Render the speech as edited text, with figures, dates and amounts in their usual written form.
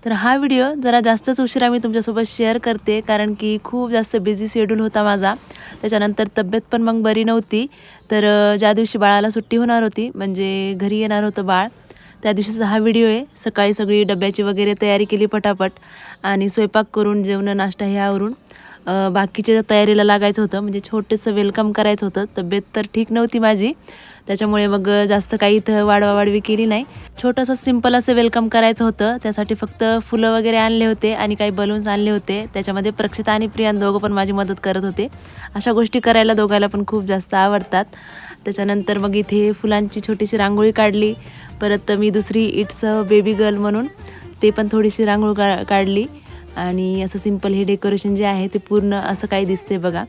तर हा व्हिडिओ जरा जास्तच उशिरा मी तुमच्यासोबत शेअर करते, कारण की खूप जास्त बिझी शेड्यूल होता माझा. त्याच्यानंतर तब्येत पण मग बरी नव्हती. तर ज्या दिवशी बाळाला सुट्टी होणार होती, म्हणजे घरी येणार होतं बाळ, त्या दिवशीचा हा व्हिडिओ आहे. सकाळी सगळी डब्याची वगैरे तयारी केली पटापट आणि स्वयंपाक करून जेवण नाश्ता हे आवरून बाकीच्या तयारीला लागायचं होतं. म्हणजे छोटंसं वेलकम करायचं होतं. तब्येत तर ठीक नव्हती माझी, त्याच्यामुळे मग जास्त काही इथं वाढवावाढवी केली नाही. छोटंसं सिंपल असं वेलकम करायचं होतं. त्यासाठी फक्त फुलं वगैरे आणले होते आणि काही बलून्स आणले होते. त्याच्यामध्ये प्रक्षिता आणि प्रियान दोघं पण माझी मदत करत होते. अशा गोष्टी करायला दोघायला पण खूप जास्त आवडतात. त्याच्यानंतर मग इथे फुलांची छोटीशी रांगोळी काढली. परत मी दुसरी इट्स बेबी गर्ल म्हणून ते पण थोडीशी रांगोळी काढली आणि असं सिंपल हे डेकोरेशन जे आहे ते पूर्ण असं काही दिसते बघा.